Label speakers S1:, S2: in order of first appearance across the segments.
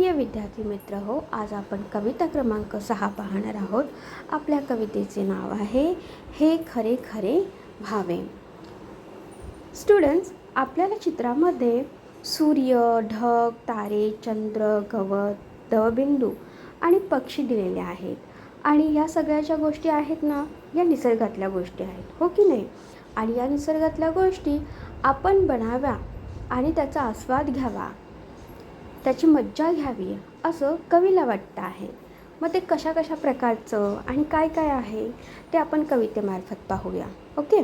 S1: प्रिय विद्यार्थी मित्र हो, आज आपण कविता क्रमांक 6 पाहणार आहोत. आपल्या कवितेचे नाव आहे हे खरे खरे व्हावे. स्टुडंट्स, आपल्याला चित्रामध्ये सूर्य, ढग, तारे, चंद्र, गवत, दवबिंदू आणि पक्षी दिलेले आहेत. आणि या सगळ्याच्या गोष्टी आहेत ना, या निसर्गातल्या गोष्टी आहेत, हो की नाही. आणि या निसर्गातल्या गोष्टी आपण बनाव्या आणि त्याचा आस्वाद घ्यावा, त्याची मज्जा घ्यावी असं कवीला वाटतं आहे. मग ते कशा कशा प्रकारचं आणि काय काय आहे ते आपण कवितेमार्फत पाहूया. ओके.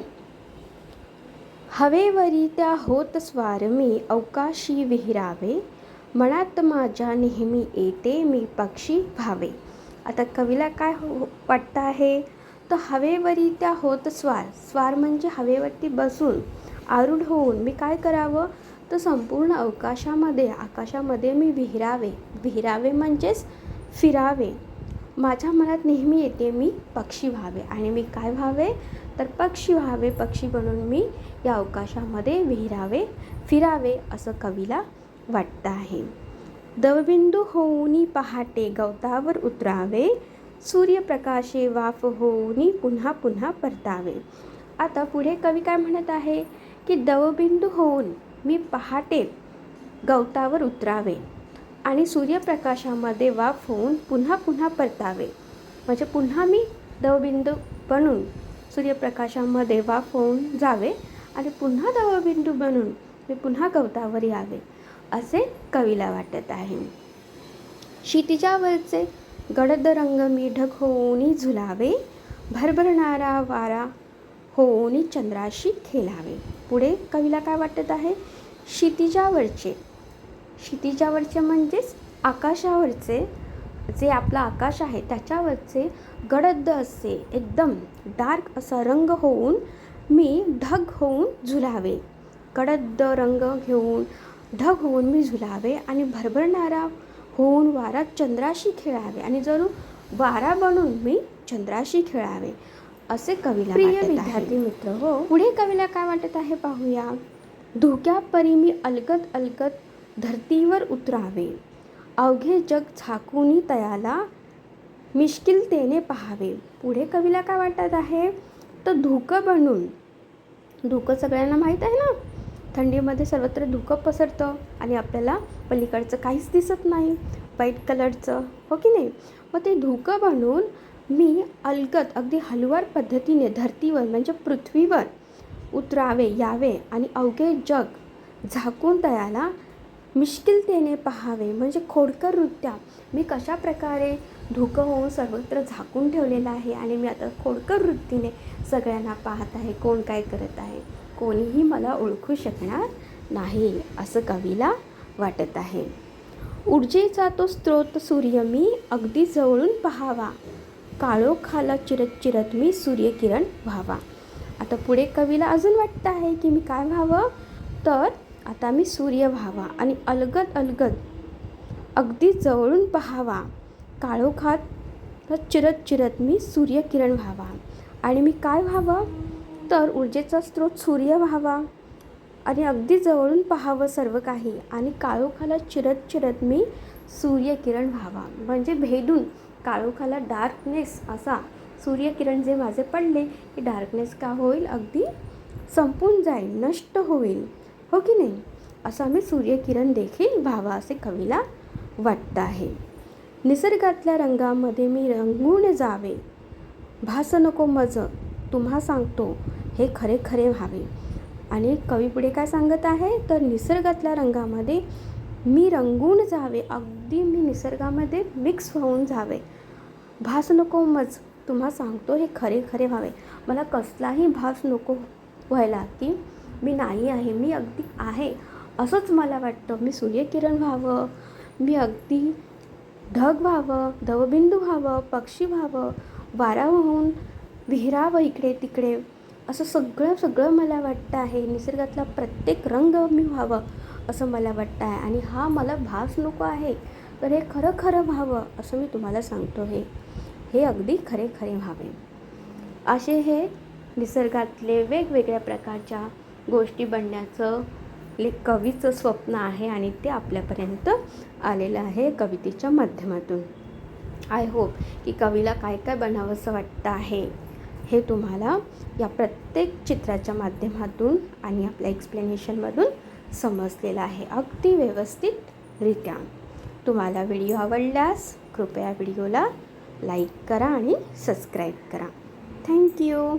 S1: हवेवरी त्या होत स्वार मी अवकाशी विहिरावे, मनात माझ्या नेहमी येते मी पक्षी व्हावे. आता कवीला काय वाटतं आहे, तर हवेवरी त्या होत स्वार, स्वार म्हणजे हवेवरती बसून आरूढ होऊन मी काय करावं, तर संपूर्ण आकाशामध्ये मी विहिरावे. विहिरावे म्हणजेच फिरावे. माझ्या मनात नेहमी येते मी पक्षी व्हावे. आणि मी काय व्हावे, तर पक्षी व्हावे. पक्षी बनून मी या अवकाशामध्ये विहिरावे, फिरावे असं कवीला वाटतं आहे. दवबिंदू होऊनी पहाटे गवतावर उतरावे, सूर्यप्रकाशे वाफ होऊनी पुन्हा पुन्हा परतावे. आता पुढे कवी काय म्हणत आहे की दवबिंदू होऊन मी पहाटे गवतावर उतरावे आणि सूर्यप्रकाशामध्ये वाफ होऊन पुन्हा पुन्हा परतावे. म्हणजे पुन्हा मी दवबिंदू बनून सूर्यप्रकाशामध्ये वाफ होऊन जावे आणि पुन्हा दवबिंदू बनून मी पुन्हा गवतावर यावे असे कवीला वाटत आहे. क्षितिजावरचे गडद रंग मी ढग होऊनी झुलावे, भरभरणारा वारा होऊनी चंद्राशी खेळावे. पुढे कवीला काय वाटत आहे, क्षितिजावरचे म्हणजेच आकाशावरचे, जे आपलं आकाश आहे त्याच्यावरचे गडद असे एकदम डार्क असा रंग होऊन मी ढग होऊन झुलावे. गडद रंग घेऊन ढग होऊन मी झुलावे आणि भरभरणारा होऊन वारा चंद्राशी खेळावे आणि जणू वारा बनून मी चंद्राशी खेळावे असे कवीला प्रिय विद्यार्थी मित्र हो, पुढे कवीला काय वाटत आहे पाहूया. धुक्या परी मी अलगद अलगद धरतीवर उतरावे, अवघे जग झाकूनी तयाला मिश्किलतेने पहावे. पुढे कवीला काय वाटत आहे, तर धुकं बनून, धुकं सगळ्यांना माहीत आहे ना, थंडीमध्ये सर्वत्र धुकं पसरतं आणि आपल्याला पलीकडचं काहीच दिसत नाही, व्हाईट कलरचं, हो की नाही. मग ते धुकं बनून मी अलगद अगदी हलवार पद्धतीने धरतीवर म्हणजे पृथ्वीवर उतरावे यावे आणि अवघे जग झाकून तयाला मिश्किलतेने पहावे. म्हणजे खोडकररित्या मी कशा प्रकारे धुकं होऊन सर्वत्र झाकून ठेवलेलं आहे आणि मी आता खोडकर वृत्तीने सगळ्यांना पाहत आहे, कोण काय करत आहे, कोणीही मला ओळखू शकणार नाही असं कवीला वाटत आहे. ऊर्जेचा तो स्रोत सूर्य मी अगदी जवळून पहावा, काळोखाला चिरत चिरत मी सूर्यकिरण व्हावा. आता पुढे कवीला अजून वाटतं आहे की मी काय व्हावं, तर आता मी सूर्य व्हावा आणि अलगद अलगद अगदी जवळून पहावा, काळोखात चिरत चिरत मी सूर्यकिरण व्हावा. आणि मी काय व्हावं, तर ऊर्जेचा स्रोत सूर्य व्हावा आणि अगदी जवळून पाहावं सर्व काही आणि काळोखाला चिरत चिरत मी सूर्यकिरण व्हावा. म्हणजे भेदून काळोखाला डार्कनेस असा सूर्यकिरण जे माझे पडले की डार्कनेस का होईल, अगदी संपून जाईल, नष्ट होईल, हो की नाही. असा मी सूर्यकिरण देखील व्हावा असे कवीला वाटतं आहे. निसर्गातल्या रंगामध्ये मी रंगून जावे, भास नको मज तुम्हा सांगतो हे खरे खरे व्हावे. आणि कवी पुढे काय सांगत आहे, तर निसर्गातल्या रंगामध्ये मी रंगून जावे, अगदी मी निसर्गामध्ये मिक्स होऊन जावे. भास नको मज तुम्हा सांगतो हे खरे खरे व्हावे. मला कसलाही भास नको व्हायला की मी नाही आहे, मी अगदी आहे असंच मला वाटतं. मी सूर्यकिरण व्हावं, मी अगदी ढग व्हावं, दवबिंदू व्हावं, पक्षी व्हावं, वारा होऊन विहिरावं इकडे तिकडे, असं सगळं मला वाटतं आहे. निसर्गातला प्रत्येक रंग मी व्हावं असं मला वाटतं आहे. आणि हा मला भास नको आहे, तर हे खरं खरं व्हावं असं मी तुम्हाला सांगतो. हे अगदी खरे खरे व्हावे. असे हे निसर्गातले वेगवेगळ्या प्रकारच्या गोष्टी बनण्याचं कवीचं स्वप्न आहे आणि ते आपल्यापर्यंत आलेलं आहे कवितेच्या माध्यमातून. आय होप की कवीला काय काय बनावंसं वाटतं आहे हे तुम्हाला या प्रत्येक चित्राच्या माध्यमातून आणि आपल्या एक्सप्लेनेशनमधून समजलेलं आहे अगदी व्यवस्थितरित्या. तुम्हाला व्हिडिओ आवडल्यास कृपया व्हिडिओला लाईक करा आणि सबस्क्राईब करा. थँक्यू.